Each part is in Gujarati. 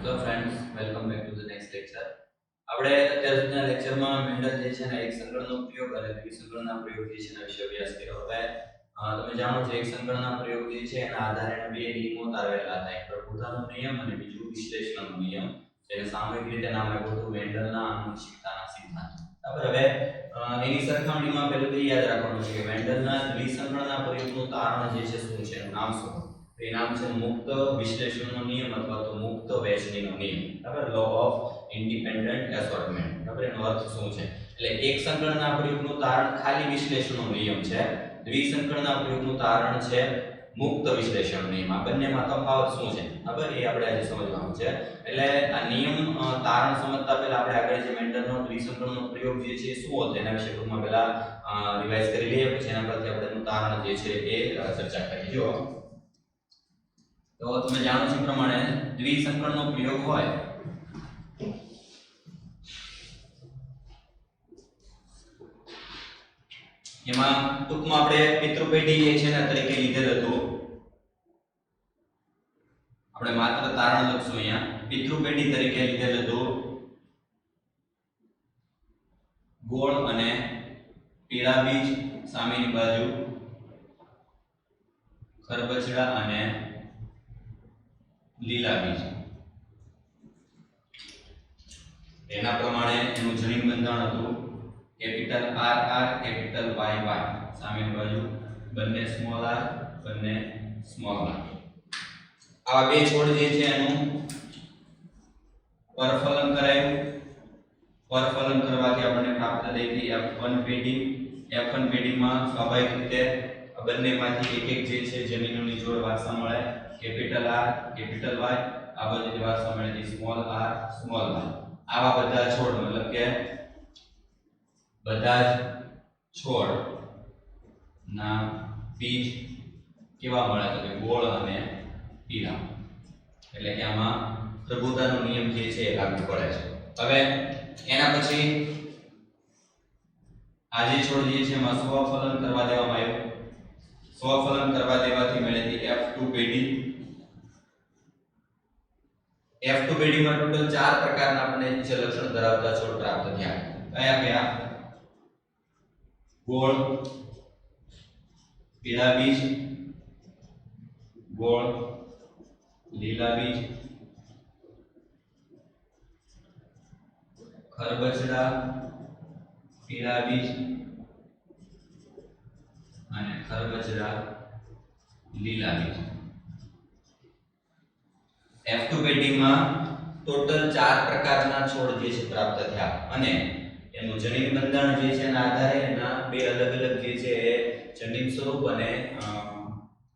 Hello friends, welcome back to the next lecture. આપણે અત્યાર સુધીના લેક્ચરમાં મેન્ડલ જે છે ને એક સંકળનો પ્રયોગ અને દ્વિસંકળના પ્રયોગ જે છે એના વિશે અભ્યાસ કર્યો. હવે તમે જાણો છો એક સંકળના પ્રયોગ જે છે એના આધારે બે નિયમો તારવેલા હતા. એક પ્રભુતાનો નિયમ અને બીજું વિશ્લેષણનો નિયમ. જેને સામૂહિક રીતે નામ આપ્યું હતું મેન્ડલના આનુવંશિકતાના સિદ્ધાંત. બરાબર. હવે એની સરખામણીમાં પહેલું તો યાદ રાખવાનું છે કે મેન્ડલના દ્વિસંકળના પ્રયોગનું તારણ જે છે શું છે એનું નામ શું? એ નામ છે મુક્ત વિશ્લેષણનો નિયમ અથવા તો મુક્ત વહેંચણીનો નિયમ. બરાબર. Law of independent assortment. બરાબર. એનો અર્થ શું છે? એટલે એક સંકળના પ્રયોગનું તારણ ખાલી વિશ્લેષણનો નિયમ છે. દ્વિસંકળના પ્રયોગનું તારણ છે મુક્ત વિશ્લેષણનો નિયમ. આ બંનેમાં તફાવત શું છે? બરાબર. એ આપણે આજે સમજવાનું છે. એટલે આ નિયમ તારણ સમજતા પહેલા આપણે આગળ જે મેન્ડલનો દ્વિસંકળનો પ્રયોગ જે છે શું હતો એના વિશે ટૂંકમાં પહેલા રિવાઇઝ કરી લઈએ, પછી એના પરથી આપણે એનું તારણ જે છે એ ચર્ચા કરીએ. જો તો તમે જાણો છો પ્રમાણે દ્વિસંકળનો પ્રયોગ હોય એમાં ટૂંકમાં આપણે પિતૃપેઢી જે છે એના તરીકે લીધેલ હતું. આપણે માત્ર તારણ લખશું અહીંયા. પિતૃપેઢી તરીકે લીધેલ હતું ગોળ અને પીળા બીજ, સામેની બાજુ ખરબચડા અને લીલા બીજ. એના પ્રમાણે એનું જનીન બંધારણ હતું capital R R capital Y Y, સામેની બાજુ બંને સ્મોલ આર બંને સ્મોલ આર. આવા બે છોડ જે છે એનું પરફલન કરાયું. પરફલન કરવાથી આપણને પ્રાપ્ત થઈ હતી F1 પેઢી. F1 પેઢીમાં સ્વાભાવિક રીતે આ બંનેમાંથી એક એક જે છે જનીનોની જોડ વારસા મળે. કેપિટલ આર કેપિટલ વાય, આ બધી વારસા મળે છે સ્મોલ આર સ્મોલ વાય. આવા બધા છોડ મતલબ કે બધા જ છોડ ના બીજ કેવા મળે છે? ગોળ અને પીળા. એટલે કે આમાં પ્રભુતાનો નિયમ જે છે એ લાગુ પડે છે. હવે એના પછી આ જે છોડ જે છે એમાં સ્વફલન કરવા દેવામાં આવ્યું. સ્વફલન કરવા દેવાથી મળેલી F2 પેઢી. F2 પેઢીમાં ટોટલ 4 પ્રકારના આપણને જે લક્ષણ ધરાવતા છોડ પ્રાપ્ત થયા. કયા કયા? ગોળ, પીળા બીજ, ગોળ, લીલા બીજ, ખરબચડા, પીળા બીજ અને ખરબચડા લીલા બીજ. F2 પેઢીમાં ટોટલ 4 પ્રકારના છોડ જે છે પ્રાપ્ત થયા અને એનું જનીન બંધારણ જે છે એના આધારે એના બે અલગ અલગ જે છે જનીન સ્વરૂપ અને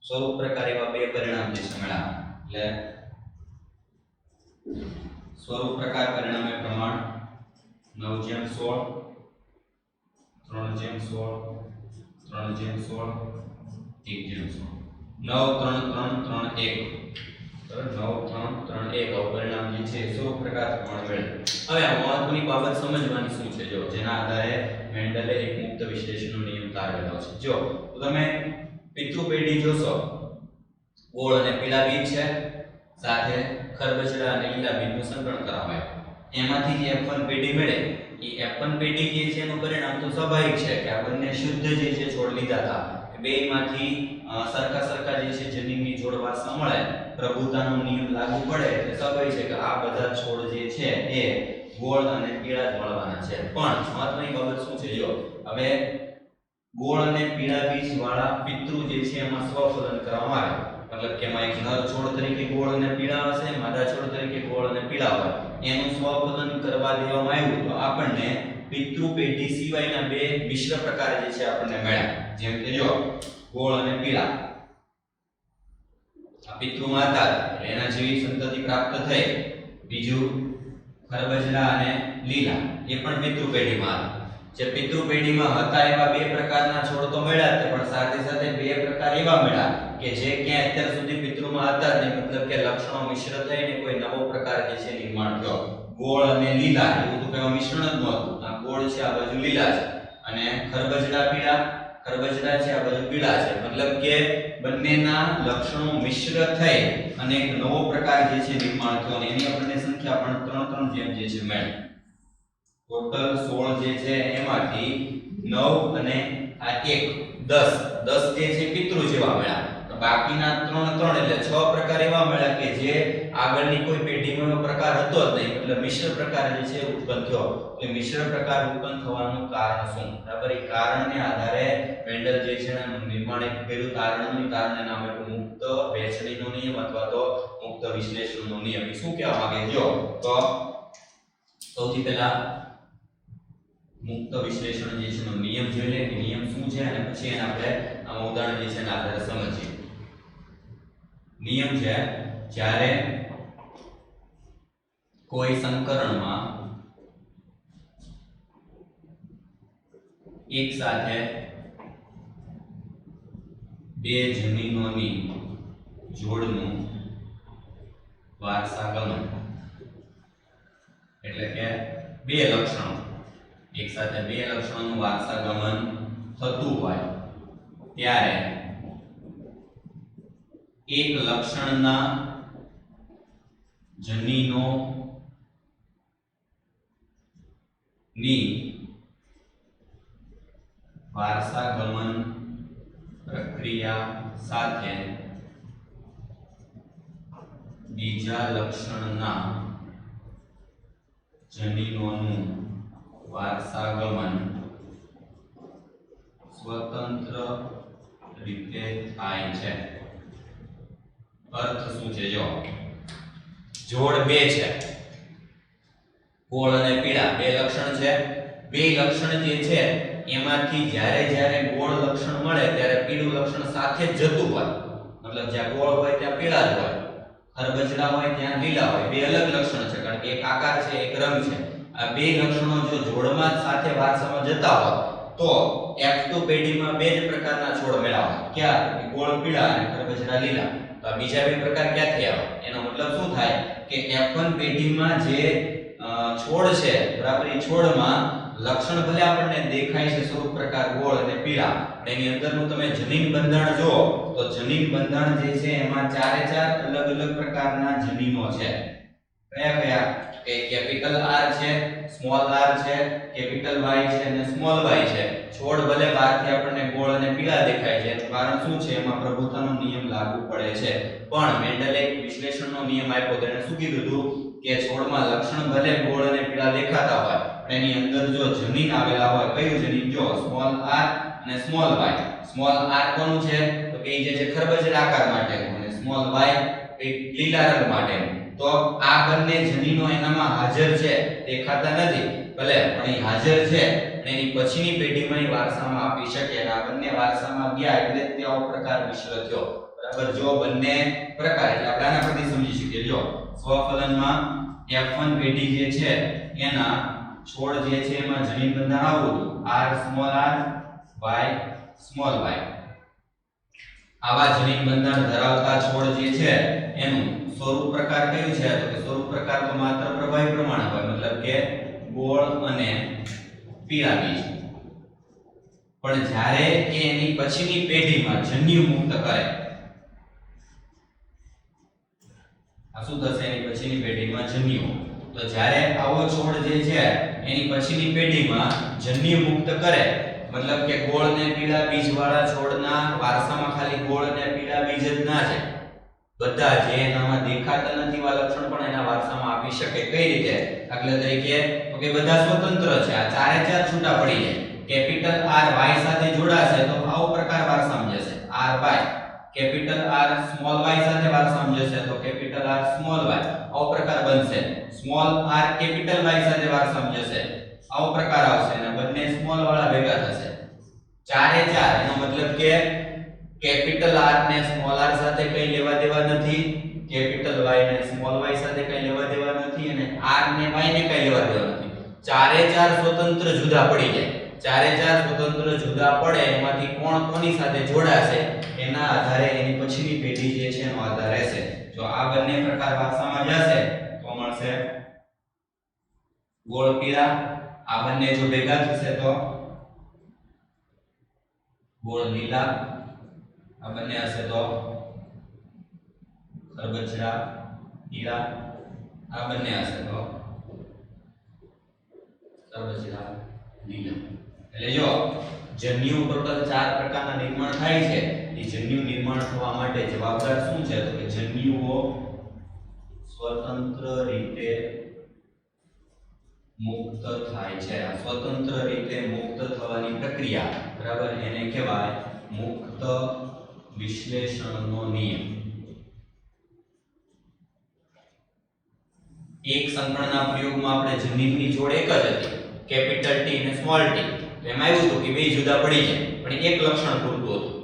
સ્વરૂપ પ્રકાર એવા બે પરિણામ જે છે મળ્યા. એટલે સ્વરૂપ પ્રકાર પરિણામે પ્રમાણ 9:16, 3:16, 3:16, 1:16, 9 3 3 3 1. 9 3 3 1 પરિણામ જે છે સ્વરૂપ પ્રકાર પ્રમાણે મળે. હવે મહત્વની બાબત સમજવાની શું છે? જો જેના આધારે મેન્ડલે એક મુક્ત વિશ્લેષણનો નિયમ તારવેલો છે. જો તો તમે પિતૃપેઢી જોશો, ગોળ અને પીળા બીજ છે, સાથે ખરબચડા અને લીલા બીજનું સંકરણ કરાવાય. એમાંથી જે F1 પેઢી મળે એ F1 પેઢી જે છે એનું પરિણામ તો સ્વાભાવિક છે કે આ બંને શુદ્ધ જે છે છોડ લીધા હતા. બેમાંથી સરખા સરખા જે છે જનીનની જોડ વારસા મળે, પ્રભુતાનો નિયમ લાગુ પડે એટલે સ્વાભાવિક છે કે આ બધા છોડ જે છે એ ગોળ અને પીળા જ મળવાના છે. પણ મહત્વની બાબત શું છે? જો હવે ગોળ અને પીળા બીજ વાળા પિતૃ જે છે એમાં સ્વફલન કરવામાં આવે. મતલબ કે એમાં એક નર છોડ તરીકે ગોળ અને પીળા હશે, માદા છોડ તરીકે ગોળ અને પીળા હોય. એનું સ્વફલન કરવા દેવામાં આવ્યું તો આપણને પિતૃ પેઢી સિવાયના બે મિશ્ર પ્રકાર જે છે આપણને મળ્યા. જેમ કે જો ગોળ અને પીળા આ પિતૃમાં હતા એટલે એના જેવી સંતતિ પ્રાપ્ત થઈ. બીજું ખરબચડા અને લીલા એ પણ પિતૃ પેઢીમાં હતા. જે પિતૃ પેઢીમાં હતા એવા બે પ્રકારના છોડ તો મળ્યા જ, પણ સાથે સાથે બે પ્રકાર એવા મળ્યા કે જે ક્યાં અત્યાર સુધી પિતૃમાં હતા ને, મતલબ કે લક્ષણો મિશ્ર થઈને કોઈ નવો પ્રકાર જે છે નિર્માણ થયો. ગોળ અને લીલા એવું તો કોઈ મિશ્રણ જ નહોતું. આ ગોળ છે, આ બાજુ લીલા છે, અને ખરબચડા પીળા ખરબચડા છે આ બધું પીળા છે, મતલબ કે બંનેના લક્ષણો મિશ્ર થઈ અને એક નવો પ્રકાર જે છે નિર્માણ થયો અને એની આપણને સંખ્યા પણ 3 જેમ જે છે મેળ. ટોટલ 16 જે છે એમાંથી 9 અને આ 1 10 જે છે પિતૃ જેવા મળ્યા. તો બાકીના 3 એટલે 6 પ્રકાર એવા મળ્યા કે જે આગળની કોઈ પેઢીમાં એવો પ્રકાર હતો જ નહીં, એટલે મિશ્ર પ્રકાર જે છે ઉત્પન્ન થયો. એટલે મિશ્ર પ્રકાર ઉત્પન્ન થવાનું કારણ શું? બરાબર, એ કારણને આધારે મેન્ડલ જે છે એનું નિર્માણ કર્યું. કારણને નામ આપ્યું મુક્ત વહેંચણીનો નિયમ અથવા તો મુક્ત વિશ્લેષણનો નિયમ. એ શું કહેવા માંગે જો તો સૌથી પહેલા મુક્ત વિશ્લેષણ જે છે નો નિયમ જોઈ લે કે નિયમ શું છે અને પછી એને આપણે આમાં ઉદાહરણ જે છે એના આધારે સમજીએ. નિયમ છે જ્યારે કોઈ સંકરણમાં એક સાથે બે જનીનોની જોડનું વારસાગમન એટલે કે બે લક્ષણો એક સાથે બે લક્ષણોનું વારસાગમન થતું હોય ત્યારે એક લક્ષણના જનીનો ની વારસાગમન પ્રક્રિયા સાથે બીજા લક્ષણના જનીનોનું વારસાગમન સ્વતંત્ર રીતે થાય છે. અર્થ શું છે? જો જોડ બે છે, ગોળ અને પીળા બે લક્ષણ છે. બે લક્ષણ જે છે એમાંથી જ્યારે ગોળ લક્ષણ મળે ત્યારે પીળું લક્ષણ સાથે જ જતું હોય, મતલબ જ્યાં ગોળ હોય ત્યાં પીળા જ હોય, ખરબચડા હોય ત્યાં લીલા હોય. બે અલગ લક્ષણ છે કારણ કે એક આકાર છે એક રંગ છે. આ બે લક્ષણો જો જોડમાં સાથે વારસામાં જતા હોય તો F2 પેઢીમાં બે જ પ્રકારના છોડ મેળવવા. ક્યાં? ગોળ પીળા અને ખરબચડા લીલા. તો આ બીજા બે પ્રકાર ક્યાંથી આવે? એનો મતલબ શું થાય કે F1 પેઢીમાં જે છોડ છે બરાબર, એ છોડમાં લક્ષણ ભલે આપણને દેખાય છે સ્વરૂપ પ્રકાર ગોળ અને પીળા, એની અંદરનું તમે જનીન બંધારણ જુઓ તો જનીન બંધારણ જે છે એમાં ચારે ચાર અલગ અલગ પ્રકારના જનીનો છે. કયા કયા? કે કેપિટલ R છે, સ્મોલ r છે, કેપિટલ Y છે અને સ્મોલ y છે. છોડ ભલે બહારથી આપણને ગોળ અને પીળા દેખાય છે, એનું કારણ શું છે? એમાં પ્રભુતાનો નિયમ લાગુ પડે છે. પણ મેન્ડલે એક વિશ્લેષણનો નિયમ આપ્યો તો એને શું કીધું હતું કે છોડમાં લક્ષણ ભલે ગોળ અને પીળા દેખાતા હોય પણ એની અંદર જો જનીન આવેલા હોય, કયું જનીન? જો સ્મોલ r અને સ્મોલ y. સ્મોલ r કોનું છે? તો કે જે છે ખરબચડા આકાર માટેનું અને સ્મોલ y એ લીલા રંગ માટેનું. તો આ બંને જનીનો એનામાં હાજર છે, દેખાતા નથી ભલે પણ એ હાજર છે અને એની પછીની પેઢીમાં એ વારસામાં આપી શકે અને આ બંને વારસામાં ગયા એટલે તેવો પ્રકાર મિશ્ર થયો. બરાબર, જો બંને પ્રકાર એટલે આપણે આના પરથી સમજી શકીએ. જો સ્વફલનમાં F1 પેઢી જે છે એના છોડ જે છે એમાં જનીન બંધારણ આવું r small r y small y. આવા જનીન બંધારણ ધરાવતા છોડ જે છે એનું સ્વરૂપ પ્રકાર કયું છે? તો કે સ્વરૂપ પ્રકાર તો માત્ર પ્રભાવી પ્રમાણ હોય, મતલબ કે ગોળ અને પીળા બીજ. પણ જ્યારે એ એની પછીની પેઢીમાં જન્યુ મુક્ત કરે, આ શું થશે? એની પછીની પેઢીમાં જન્યુ. તો જ્યારે આવો છોડ જે છે એની પછીની પેઢીમાં જન્યુ મુક્ત કરે, મતલબ કે ગોળ ને પીળા બીજ વાળા છોડના વારસામાં ખાલી ગોળ અને પીળા બીજ જ ના છે, બધા જે એનામાં દેખાતા નથી એવા લક્ષણ પણ એના વારસામાં આપી શકે. કઈ રીતે? દાખલા તરીકે તો કે બધા સ્વતંત્ર છે, આ ચારે ચાર છૂટા પડી જાય. કેપિટલ R y સાથે જોડાશે તો આવો પ્રકાર વારસામાં જશે R y. Capital R small y સાથે વારસામાં જશે તો કેપિટલ R સ્મોલ y. આવો પ્રકાર બનશે. સ્મોલ r કેપિટલ y સાથે વારસામાં જશે, આવો પ્રકાર આવશે અને બંને સ્મોલ વાળા ભેગા થશે. ચારે ચાર, એનો મતલબ કે કેપિટલ R ને સ્મોલ r સાથે કઈ લેવા દેવા નથી, કેપિટલ Y ને સ્મોલ y સાથે કઈ લેવા દેવા નથી અને R ને Y ને કઈ લેવા દેવા નથી. ચારે ચાર સ્વતંત્ર જુદા પડી જાય. ચારે ચાર સ્વતંત્ર જુદા પડે એમાંથી કોણ કોની સાથે જોડાશે એના આધારે એની પછીની પેઢી જે છે એનો આધાર રહેશે. જો આ બંને પ્રકાર વારસામાં જશે તો મળશે ગોળ પીળા. આ બંને જો ભેગા થશે તો ગોળ લીલા, આ બંને હશે તો ખરબચડા પીળા, આ બંને હશે તો ખરબચડા લીલા. એટલે જો જન્યુ ટોટલ 4 પ્રકારના નિર્માણ થાય છે. એ જન્યુ નિર્માણ થવા માટે જવાબદાર શું છે તો કે જન્યુઓ સ્વતંત્ર રીતે મુક્ત થાય છે. આ સ્વતંત્ર રીતે મુક્ત થવાની પ્રક્રિયા બરાબર એને કહેવાય મુક્ત વિશ્લેષણનો નિયમ. એક સંકળના પ્રયોગમાં આપણે જનીનની જોડ એક જ હતી, કેપિટલ T અને સ્મોલ t. એમાં એવું હતું કે બે જુદા પડી જાય પણ એક લક્ષણ પૂરતું હતું.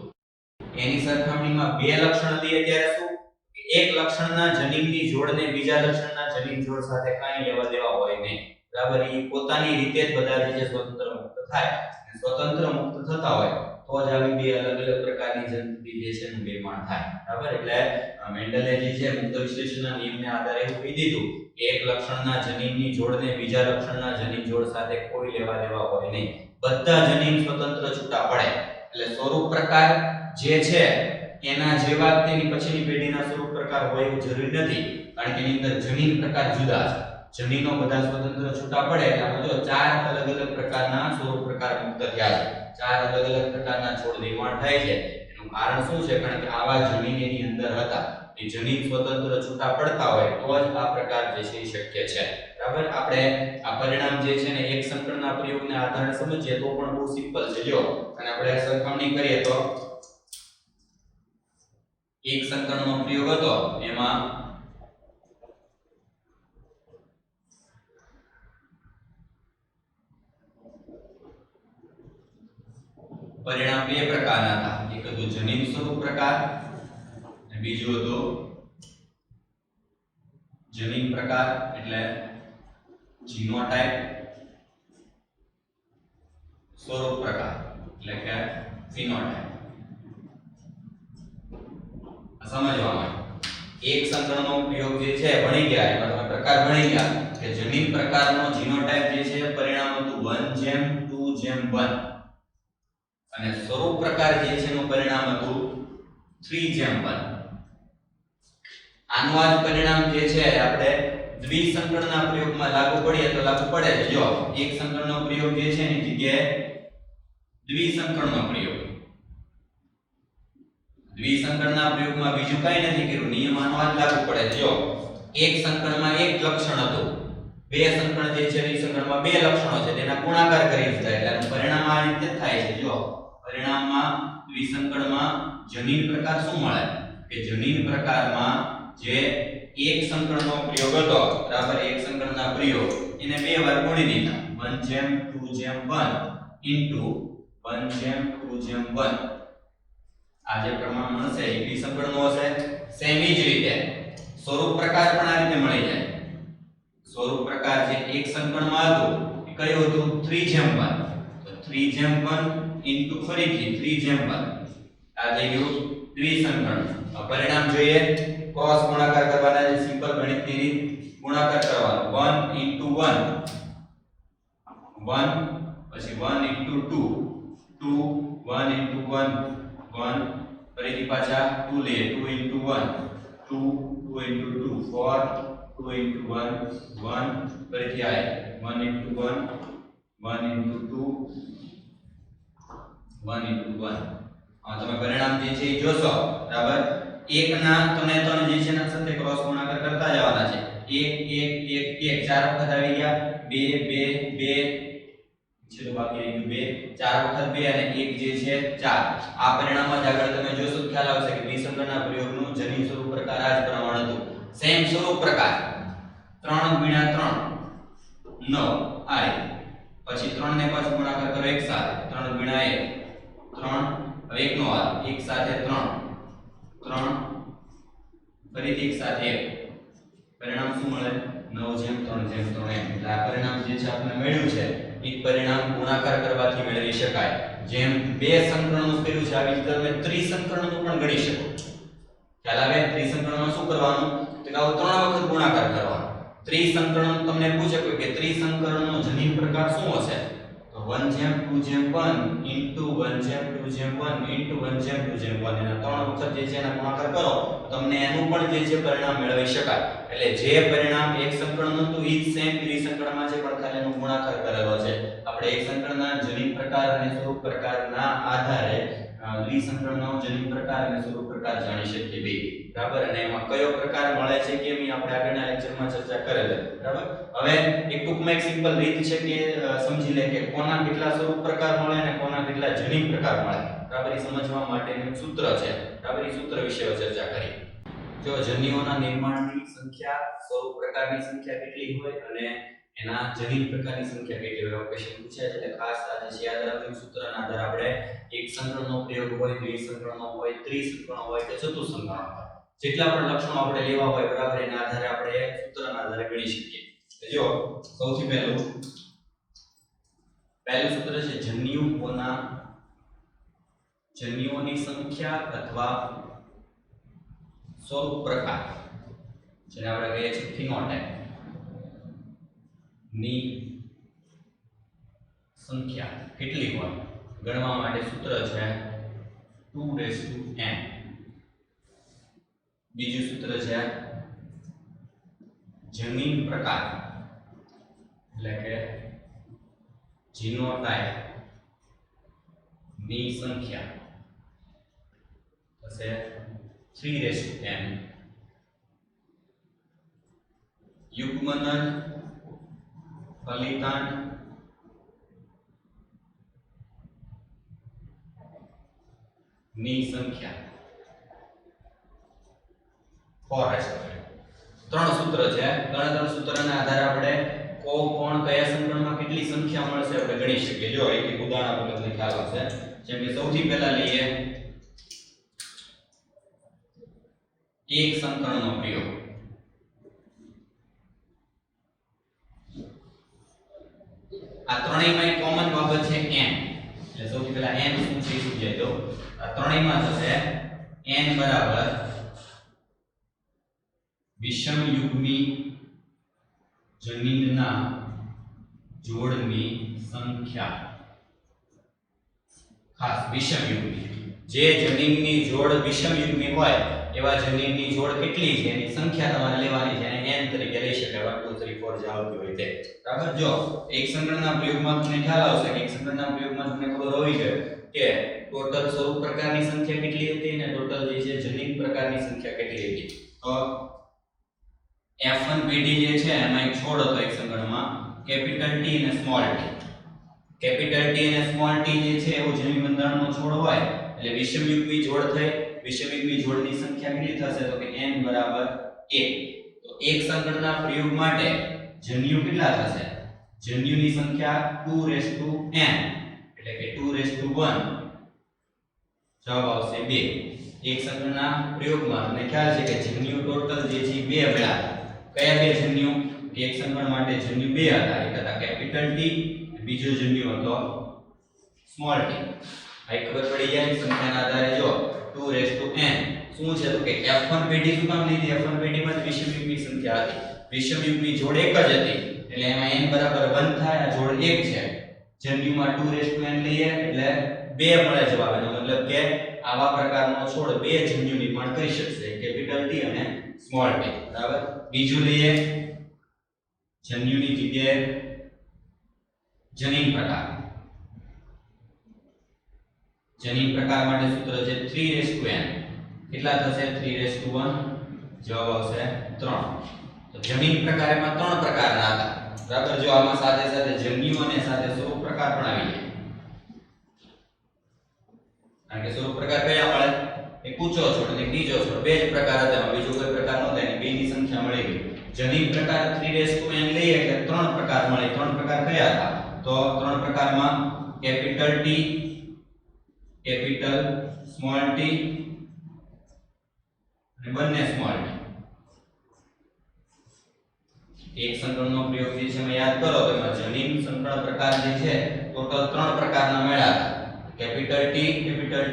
એની સરખામણીમાં બે લક્ષણ લઈએ ત્યારે શું કે એક લક્ષણના જનીનની જોડને બીજા લક્ષણના જનીન જોડ સાથે કાંઈ લેવા દેવા હોય નહીં. બરાબર એ પોતાની રીતે જ બધા જે સ્વતંત્ર મુક્ત થાય. સ્વતંત્ર મુક્ત થતા હોય તો જ આવી બે અલગ અલગ પ્રકારની જંતુઓ જે છે એનું નિર્માણ થાય. બરાબર એટલે મેન્ડલે જે છે મુક્ત વિશ્લેષણના નિયમને આધારે એવું કહી દીધું કે એક લક્ષણના જનીનની જોડને બીજા લક્ષણના જનીન જોડ સાથે કોઈ લેવા દેવા હોય નહીં. બધા જનીન સ્વતંત્ર છૂટા પડે એટલે સ્વરૂપ પ્રકાર જે છે એના જેવા તેની પછીની પેઢીના સ્વરૂપ પ્રકાર હોય એવું જરૂરી નથી, કારણ કે એની અંદર જનીન પ્રકાર જુદા છે. જનીનો બધા સ્વતંત્ર છૂટા પડે એટલે આપણે જો 4 અલગ અલગ પ્રકારના સ્વરૂપ પ્રકાર મુક્ત થયા છે. 4 અલગ અલગ પ્રકારના છોડ નિર્માણ થાય છે. એનું કારણ શું છે? કારણ કે આવા જનીન એની અંદર હતા. એ જનીન સ્વતંત્ર છૂટા પડતા હોય તો જ આ પ્રકાર જે છે એ શક્ય છે. બરાબર આપણે આ પરિણામ જે છે ને એક સંકળના પ્રયોગને આધારે સમજીએ તો પણ બહુ સિમ્પલ છે. જો અને આપણે સરખામણી કરીએ તો એક સંકળનો પ્રયોગ હતો એમાં પરિણામ બે પ્રકારના હતા. એક હતું જનીન સ્વરૂપ પ્રકાર અને બીજું હતું જનીન પ્રકાર એટલે જીનોટાઇપ સ્વરૂપ પ્રકાર એટલે કે ફિનોટાઇપ. સમજવામાં એક સંકળનો પ્રયોગ જે છે ભણી ગયા એમાં તમે પ્રકાર ભણી ગયા કે જનીન પ્રકારનો જીનોટાઇપ જે છે પરિણામ હતું 1:2:1 અને સ્વરૂપ પ્રકાર જે છે એનું પરિણામ હતું 3:1. આનું આ પરિણામ જે છે આપણે દ્વિસંકળના પ્રયોગમાં લાગુ પડીએ તો લાગુ પડે છે. જો એક સંકળનો પ્રયોગ જે છે એની જગ્યાએ દ્વિસંકળનો પ્રયોગ. દ્વિસંકળના પ્રયોગમાં બીજું કંઈ નથી કર્યું, નિયમ આનો જ લાગુ પડે છે. જો એક સંકળમાં એક લક્ષણ હતું, બે સંકળ જે છે દ્વિસંકળમાં બે લક્ષણો છે તેના ગુણાકાર કરી દીધા એટલે આનું પરિણામ આ રીતે થાય છે. જો પરિણામમાં દ્વિસંકળમાં જનીન પ્રકાર શું મળે કે જનીન પ્રકારમાં જે એક સંકળનો પ્રયોગ હતો બરાબર એક સંકળના પ્રયોગ એને બે વાર ગુણી દીધા 1:2:1 ઇન્ટુ 1:2:1. આ જે પ્રમાણ મળશે એ દ્વિસંકળનો હશે. સેમ જ રીતે સ્વરૂપ પ્રકાર પણ આ રીતે મળી જાય. સ્વરૂપ પ્રકાર જે એક સંકળમાં હતું એ કયું હતું 3:1 તો 3:1 ઇન્ટુ ફરીથી 3:1. આ થઈ ગયું દ્વિસંકળ. પરિણામ જોઈએ ક્રોસ ગુણાકાર કરવાના છે. સિમ્પલ ગણિતની રીત ગુણાકાર કરવાનો 1 ઇન્ટુ 1 1 પછી 1 ઇન્ટુ 2 2 1 ઇન્ટુ 1 1 ફરીથી પાછા 2 લે 2 ઇન્ટુ 1 2 2 ઇન્ટુ 2 4 2 ઇન્ટુ 1 1 ફરીથી આ 1 ઇન્ટુ 1 1 ઇન્ટુ 2 1 ઇન્ટુ 1. તમે પરિણામ જે છે એ જોશો બરાબર. એકના ત્રણે ત્રણ જે છે એના સાથે ક્રોસ ગુણાકાર કરતા જવાના છે. 1 1 1 1 ચાર વખત આવી ગયા 2 2 2 છેલ્લું બાકી રહી ગયું 2 ચાર વખત 2 અને 1 જે છે 4. આ પરિણામમાં જ આગળ તમે જોશો તો ખ્યાલ આવશે કે દ્વિસંકળના પ્રયોગનું જનીન સ્વરૂપ પ્રકાર આ જ પ્રમાણે હતું. સેમ સ્વરૂપ પ્રકાર 3 × 3 9 આ રીતે. પછી 3 ને પાછું ગુણાકાર કરો એક સાથે 3 × 1 3 હવે એકનો હાલ એક સાથે 3 3 ફરીથી એક સાથે 1. પરિણામ શું મળે 9:3:3 એમ. એટલે આ પરિણામ જે છે આપણે મેળવ્યું છે એ પરિણામ ગુણાકાર કરવાથી મેળવી શકાય. જેમ બે સંકળનું કર્યું છે આવી રીતે તમે ત્રિસંકળનું પણ ગણી શકો. ખ્યાલ આવે? ત્રિસંકળમાં શું કરવાનું તો કે આવો 3 વખત ગુણાકાર કરવાનો. ત્રિસંકળનું તમને પૂછે કોઈ કે ત્રિસંકળનો જનીન પ્રકાર શું હશે તો 1/2/1 into 1/2/1 into 1/2/1 એના ત્રણ વખત જે છે એના ગુણાકાર કરો તમને એનું પણ જે છે પરિણામ મેળવી શકાય. એટલે જે પરિણામ એક સંકળનું હતું ઈ જ સેમ દ્વિસંકળમાં છે પણ ખાલી એનો ગુણાકાર કરેલો છે. આપણે એક સંકળના જનિત પ્રકાર અને સ્વરૂપ પ્રકારના આધારે દ્વિસંકળનો જનિત પ્રકાર અને સ્વરૂપ પ્રકાર જાણી શકીએ બે. બરાબર. અને એમાં કયો પ્રકાર મળે છે કેમ ઈ આપણે આગળના લેક્ચરમાં ચર્ચા કરેલ. બરાબર. હવે એક ટૂંકમાં એક સિમ્પલ રીત છે કે સમજી લે કે કોના કેટલા સ્વરૂપ પ્રકાર મળે અને કોના કેટલા જનિત પ્રકાર મળે. બરાબર. એ સમજવા માટેનું સૂત્ર છે. બરાબર. એ સૂત્ર વિશે ચર્ચા કરી. જો જન્યુઓના નિર્માણની સંખ્યા સ્વરૂપ પ્રકારની સંખ્યા કેટલી હોય અને એના જનિત પ્રકારની સંખ્યા કેટલી હોય ક્વેશ્ચન પૂછાય છે. એટલે ખાસ આજે યાદ રાખજો સૂત્રના આધારે આપણે એક સંકળનો પ્રયોગ હોય, દ્વિસંકળનો હોય, ત્રિસંકળનો હોય કે ચતુસંકળનો હોય જેટલા પણ લક્ષણો આપણે લેવા હોય બરાબર એના આધારે આપણે સૂત્રના આધારે ગણી શકીએ. જો સૌથી પહેલું સૂત્ર છે જન્યુઓની સંખ્યા અથવા સ્વરૂપ પ્રકાર જેને આપણે કહીએ છીએ ફિનોટાઇપ ની સંખ્યા કેટલી હોય ગણવા માટે સૂત્ર છે 2n. બીજું સૂત્ર છે જનીન પ્રકાર એટલે કે જીનોટાઇપ ની સંખ્યા થશે 3n. યુગ્મનન ફલિતાંડ ની સંખ્યા 4n. ત્રણ સૂત્ર છે. ત્રણ સૂત્રના આધારે આપણે કોણ કયા સંકળનમાં કેટલી સંખ્યા મળશે આપણે ગણી શકીએ. જો એક ઉદાહરણ આપણે તમને ખ્યાલ આવશે. જેમ કે સૌથી પહેલા લઈએ એક સંકળનો પ્રયોગ. આ ત્રણેયમાં એક કોમન બાબત છે n. એટલે સૌથી પહેલા n શું છે સમજાય દો. આ ત્રણેયમાં થશે n બરાબર વિષમ યુગ્મી જનીનના જોડની સંખ્યા. ખાસ વિષમ યુગ્મી જે જનીનની જોડ વિષમ યુગ્મી હોય એવા જનીનની જોડ કેટલી છે એની સંખ્યા તમારે લેવાની છે અને n તરીકે લઈ શકાય 1 2 3 4 જે આવતી હોય તે. બરાબર. જો એક સંકળના પ્રયોગમાં તમને ખ્યાલ આવશે કે એક સંકળના પ્રયોગમાં તમને ખબર હોવી જોઈએ કે ટોટલ સ્વરૂપ પ્રકારની સંખ્યા કેટલી હતી અને ટોટલ જે છે જનીન પ્રકારની સંખ્યા કેટલી હતી. તો F1 પેઢી જે છે એમાં એક છોડ હતો એક સંકળમાં કેપિટલ T અને સ્મોલ t. કેપિટલ T અને સ્મોલ t જે છે એવો જનીન બંધારણનો છોડ હોય એટલે વિષમયુગ્મી જોડ થઈ. વિષમયુગ્મી જોડની સંખ્યા કેટલી થશે તો કે n બરાબર 1. તો એક સંકળના પ્રયોગ માટે જન્યુ કેટલા થશે? જન્યુની સંખ્યા 2n એટલે કે 2:1 જવાબ આવશે 2. એક સંકળના પ્રયોગમાં તમને ખ્યાલ છે કે જન્યુ ટોટલ જે છે 2 મળ્યા. કયા બે જન્યુ? એક સંકળ માટે જન્યુ 2 હતા. એક હતા કેપિટલ T, બીજો જન્યુ હતો સ્મોલ t. આ ખબર પડી જાય સંખ્યાના આધારે. જો 2n શું છે તો કે F1 પેઢી શું કામ લીધી? F1 પેઢીમાં વિષમયુગ્મી સંખ્યા હતી. વિષમયુગ્મી જોડ એક જ હતી એટલે એમાં n બરાબર 1 થાય. આ જોડ 1 છે. જન્યુમાં 2n લઈએ એટલે 2 મળે જવાબ. એનો મતલબ કે આવા પ્રકારનો છોડ બે જન્યુ નિર્માણ કરી શકશે કેપિટલ T અને સ્મોલ t. બરાબર. બીજું લઈએ જન્યુની જગ્યાએ જનીન પ્રકાર. જનીન પ્રકાર માટે સૂત્ર છે 3n. કેટલા થશે? 3:1 જવાબ આવશે 3. તો જનીન પ્રકારમાં 3 પ્રકારના હતા. બરાબર. જો આમાં સાથે સાથે જન્યુ અને સાથે સ્વરૂપ પ્રકાર પણ આવી જાય. કારણ કે સ્વરૂપ પ્રકાર કયા મળે? એક ઊંચો છોડ અને નીચો છોડ બે જ પ્રકાર હતા. બીજો કોઈ પ્રકાર નહોતો. એની બેની સંખ્યા મળી ગઈ. જનીન પ્રકાર 3n લઈએ એટલે 3 પ્રકાર મળે. 3 પ્રકાર કયા હતા? તો 3 પ્રકારમાં capital T, capital small t અને બંને સ્મોલ t. એક સંકળનો પ્રયોગ જે છે એમાં યાદ કરો તો એમાં જનીન સંકળ પ્રકાર જે છે ટોટલ 3 પ્રકારના મળ્યા હતા. કેપિટલ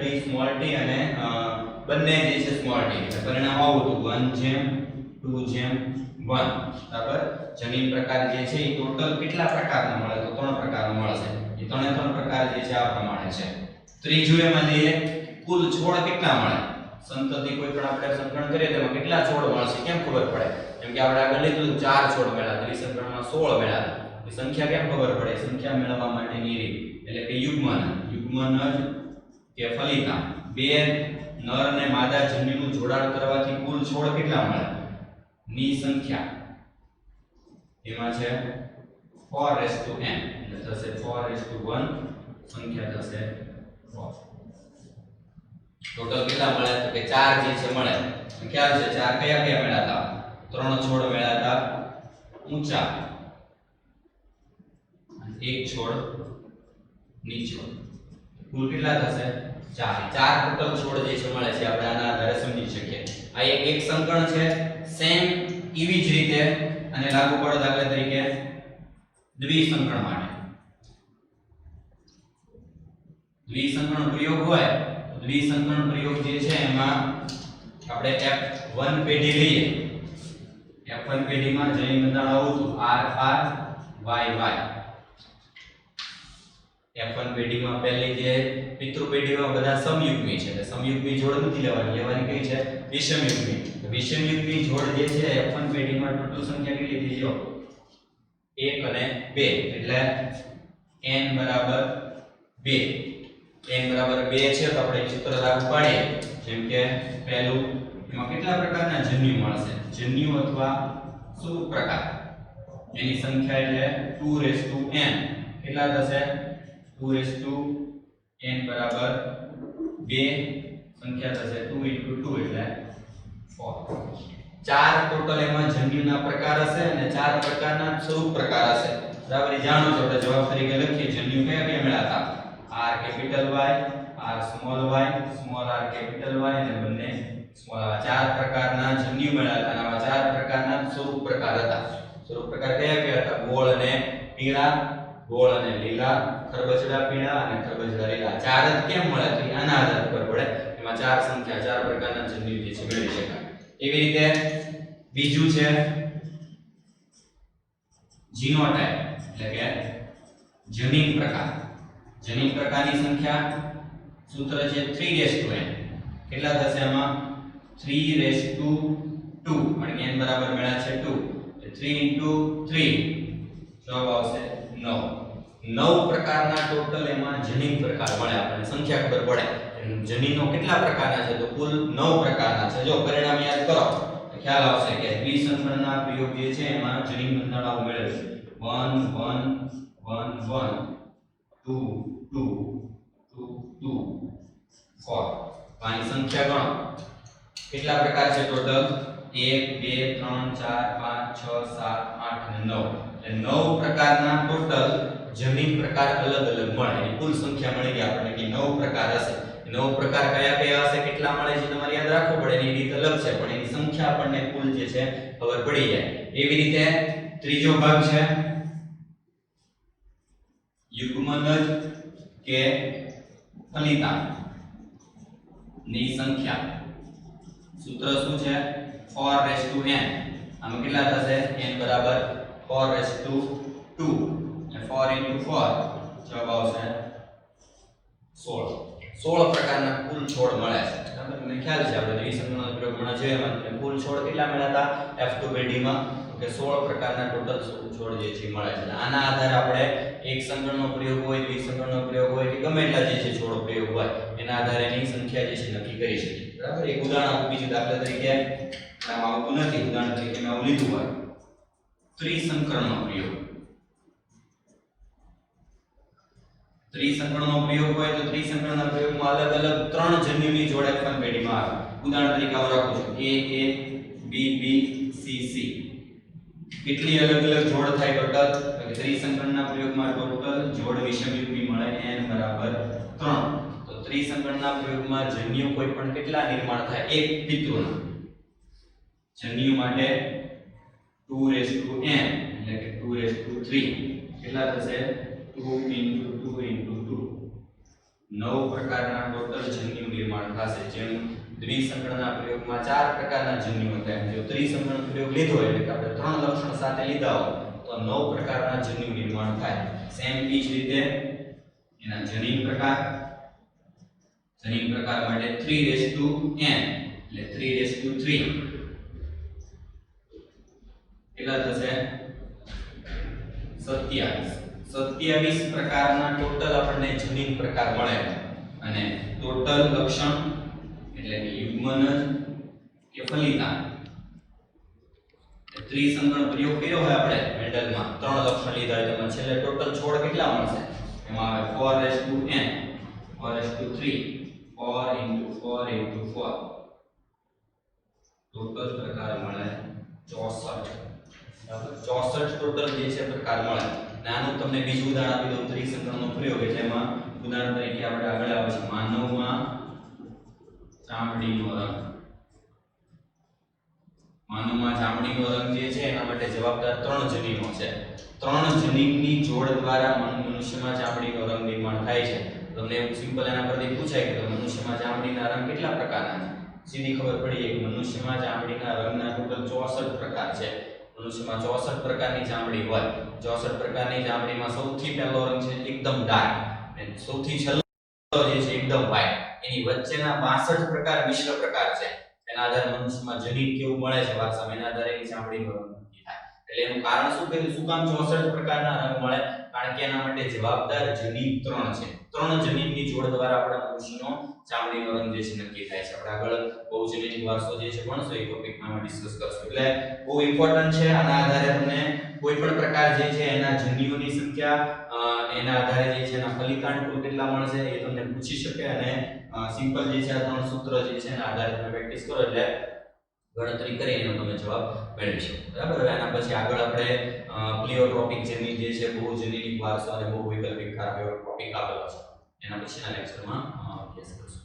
T, સ્મોલ t અને બંને જે છે સ્મોલ t. એટલે પરિણામ આવું હતું 1:2:1. બરાબર. જનીન પ્રકાર જે છે એ ટોટલ કેટલા પ્રકારના મળે? તો 3 પ્રકારના મળશે. એ ત્રણે ત્રણ પ્રકાર જે છે આ પ્રમાણે છે. ત્રીજું એમાં લઈએ કુલ છોડ કેટલા મળે. સંતતિ કોઈ પણ આપણે સંકલન કરીએ તો એમાં કેટલા છોડ મળશે કેમ ખબર પડે. જેમ કે આપણે આગળ લીધું 4 છોડ મળ્યા, દ્વિસંકરણમાં 16 મળ્યા. એ સંખ્યા કેમ ખબર પડે. સંખ્યા મેળવવા માટેની રીત એટલે કે યુગ્મન જ કે ફલિતાંક. બે નર અને માદા જન્યુનું જોડાણ કરવાથી કુલ છોડ કેટલા મળે ની સંખ્યા એમાં છે 4n એટલે થશે 4:1 સંખ્યા થશે 4. ટોટલ કેટલા મળે તો કે 4 જે છે મળે. ખ્યાલ છે 4 કયા કયા મળ્યા હતા. 3 છોડ મળ્યા હતા ઊંચા અને 1 છોડ નીચો. કુલ કેટલા થશે 4. 4 ટોટલ છોડ જે છે મળે છે. આપણે આના આધારે સમજી શકીએ. આ એક સંકરણ છે. સેમ એવી જ રીતે અને લાગુ પડે દાખલા તરીકે દ્વિસંકરણ માટે. દ્વિસંકરણ પ્રયોગ હોય તો દ્વિસંકરણ પ્રયોગ જે છે એમાં આપણે F1 પેઢી લઈએ. F1 પેઢીમાં જઈ બંધારણ આવું હતું RRYY. F1 પેઢીમાં પહેલી જે પિતૃ પેઢીમાં બધા સમયુગ્મી છે. એટલે સમયુગ્મી જોડ નથી લેવાની કઈ છે વિષમયુગ્મી. વિષમયુગ્મી જોડ જે છે F1 પેઢીમાં ટોટલ સંખ્યા કેટલી થઈ જો 1 અને 2 એટલે n બરાબર 2. n બરાબર 2 છે તો આપણે સૂત્ર લાગુ પાડીએ. જેમ કે પહેલું એમાં કેટલા પ્રકારના જન્યુ મળશે. જન્યુ અથવા સ્વરૂપ પ્રકાર એની સંખ્યા એટલે 2n કેટલા થશે 2n બરાબર 2 સંખ્યા થશે 2 * 2 એટલે 4. 4 ટોટલ એમાં જન્યુના પ્રકાર હશે અને 4 પ્રકારના સ્વરૂપ પ્રકાર હશે. બરાબર જાણો છો. આપણે જવાબ તરીકે લખીએ જન્યુ કયા કયા મળ્યા હતા R capital Y, R small y, small r capital Y અને બંને સ્મોલ r. 4 પ્રકારના જન્યુ મળ્યા હતા અને આવા 4 પ્રકારના સ્વરૂપ પ્રકાર હતા. સ્વરૂપ પ્રકાર કયા કયા હતા ગોળ અને પીળા, ગોળ અને લીલા, ખરબચડા પીળા અને ખરબચડા લીલા. 4 જ કેમ મળે તો આના આધાર પર પડે. એમાં 4 સંખ્યા 4 પ્રકારના જન્યુ જે છે મેળવી શકાય. એવી રીતે બીજું છે જીનોટાઇપ એટલે કે જનીન પ્રકાર. જનીન પ્રકારની સંખ્યા સૂત્ર છે 3n. કેટલા થશે આમાં 3:2 અને n બરાબર મળ્યા છે 2 એટલે 3 * 3 જવાબ આવશે 9. 9 પ્રકારના ટોટલ એમાં જનીન પ્રકાર મળે. આપણને સંખ્યા ખબર પડે જનીનો કેટલા પ્રકારના છે તો કુલ 9 પ્રકારના છે. જો પરિણામ યાદ કરો તો ખ્યાલ આવશે કે દ્વિસંકરણના પ્રયોગ જે છે એમાં જનીન બંધારણ આવું મેળવે 1 1 1 1 2 2 2 2 4. આની સંખ્યા ગણો કેટલા પ્રકાર છે ટોટલ 1 2 3 4 5 6 7 8 અને 9. એટલે 9 પ્રકારના ટોટલ જનીન પ્રકાર અલગ અલગ મળે. એની કુલ સંખ્યા મળી ગઈ આપણને કે 9 પ્રકાર હશે. 9 પ્રકાર કયા કયા હશે કેટલા મળે છે તમારે યાદ રાખવું પડે. એની રીત અલગ છે પણ એની સંખ્યા આપણને કુલ જે છે ખબર પડી જાય. એવી રીતે ત્રીજો ભાગ છે યુગ્મનજ કે ફલિતાંક ની સંખ્યા. સૂત્ર શું છે 4:n. આમાં કેટલા થશે n બરાબર 4:2 અને 4 * 4 જવાબ આવશે 16. 16 પ્રકારના કુલ છોડ મળે છે. બરાબર તમને ખ્યાલ છે આપણે દ્વિસંકરણનો પ્રયોગ ભણ્યા છે એમાં કુલ છોડ કેટલા મળ્યા હતા F2 પેઢીમાં કે 16 પ્રકારના ટોટલ છોડ જે છે મળે છે. આના આધારે આપણે એક સંકરણનો પ્રયોગ હોય દ્વિસંકરણનો પ્રયોગ હોય કે ગમે એટલા જે છે છોડ પ્રયોગ હોય એના આધારે એની સંખ્યા જે છે નક્કી કરી શકીએ. બરાબર એક ઉદાહરણ આપું. બીજું દાખલા તરીકે આમાં આવતું નથી. ઉદાહરણ તરીકે મેં આવું લીધું હોય ત્રિસંકરણનો પ્રયોગ. ત્રિસંકરણનો પ્રયોગ હોય તો ત્રિસંકરણના પ્રયોગમાં અલગ અલગ 3 જન્યુની જોડ F1 પેઢીમાં આવે. ઉદાહરણ તરીકે આવું રાખું છું A B B C C. કેટલી અલગ અલગ જોડ થાય ટોટલ તો ત્રિસંકરણના પ્રયોગમાં ટોટલ જોડ વિષમયુગ્મી મળે n બરાબર 3. તો ત્રિસંકરણના પ્રયોગમાં જન્યુ કોઈ પણ કેટલા નિર્માણ થાય એક પિતૃના. જન્યુ માટે 2n એટલે કે 2:3 કેટલા થશે 2 * 2 * 2. 9 પ્રકારના ટોટલ જન્યુ નિર્માણ થશે. જેમ દ્વિસંકરણના પ્રયોગમાં 4 પ્રકારના જન્યુ હતા એમ જો ત્રિસંકરણ પ્રયોગ લીધો હોય એટલે આપણે 3 લક્ષણ સાથે લીધા હોય તો 9 પ્રકારના જન્યુ નિર્માણ થાય. સેમ એ જ રીતે એના જનીન પ્રકાર માટે 3n એટલે 3 કેટલા થશે 27 પ્રકારના ટોટલ આપણને જનીન પ્રકાર મળે અને ટોટલ લક્ષણ એટલે કે યુગ્મનજ કે ફલિતાંડ ત્રિસંગણ પ્રયોગ કર્યો હોય આપણે મેન્ડલમાં ત્રણ લક્ષણ લીધા હોય તો છેલ્લે ટોટલ છોડ કેટલા મળશે એમાં આવે 4n 4:3 4 * 4 ટોટલ પ્રકાર મળે 64 બરાબર 64 ટોટલ જે છે પ્રકાર મળે નાનું તમને બીજું ઉદાહરણ આપી દઉં ત્રિસંગણનો પ્રયોગ એટલે એમાં ઉદાહરણ તરીકે આપણે આગળ આવે છે માનવમાં ચામડીનો રંગ માનવમાં ચામડીનો રંગ જે છે એના માટે જવાબદાર ત્રણ જનીનો છે ત્રણ જનીનની જોડ દ્વારા મનુષ્યમાં ચામડીનો રંગ નિર્માણ થાય છે તમને એવું સિમ્પલ એના પરથી પૂછાય કે મનુષ્યમાં ચામડીના રંગ કેટલા પ્રકારના છે સીધી ખબર પડી કે મનુષ્યમાં ચામડીના રંગના ટોટલ 64 પ્રકાર છે મનુષ્યમાં 64 પ્રકારની ચામડી હોય 64 પ્રકારની ચામડીમાં સૌથી પહેલો રંગ છે એકદમ ડાર્ક અને સૌથી છેલ્લો જે છે એકદમ વ્હાઇટ એની વચ્ચેના 62 પ્રકાર મિશ્ર પ્રકાર છે એના આધારે મનુષ્યમાં જનીન કેવું મળે છે વારસામાં એના આધારે એની ચામડીનો રંગ નક્કી થાય એટલે એનું કારણ શું કે શું કામ 64 પ્રકારના રંગ મળે કારણ કે એના માટે જવાબદાર જનીન 3 છે ત્રણ જનીનની જોડ દ્વારા આપણા મનુષ્યનો ચામડીનો રંગ જે છે નક્કી થાય છે આપણે આગળ બહુજનીન વારસો જે છે ભણશું એ ટોપિકમાં ડિસ્કસ કરશું એટલે બહુ ઇમ્પોર્ટન્ટ છે આના આધારે તમને કોઈ પણ પ્રકાર જે છે એના જન્યુઓની સંખ્યા એના આધારે જે છે એના ફલિતાંડ કુલ કેટલા મળશે એ તમને પૂછી શકે અને સિમ્પલ જે છે આ ત્રણ સૂત્ર જે છે એના આધારે તમે પ્રેક્ટિસ કરો એટલે ગણતરી કરી એનો તમે જવાબ મેળવી શકો બરાબર હવે આના પછી આગળ આપણે પ્લિયોટ્રોપિક જેની જે છે બહુજનીન વારસો અને બહુવિકલ્પિક કાર્યો ટોપિક આપેલો છે એના પછીના લેક્ચરમાં અભ્યાસ કરશું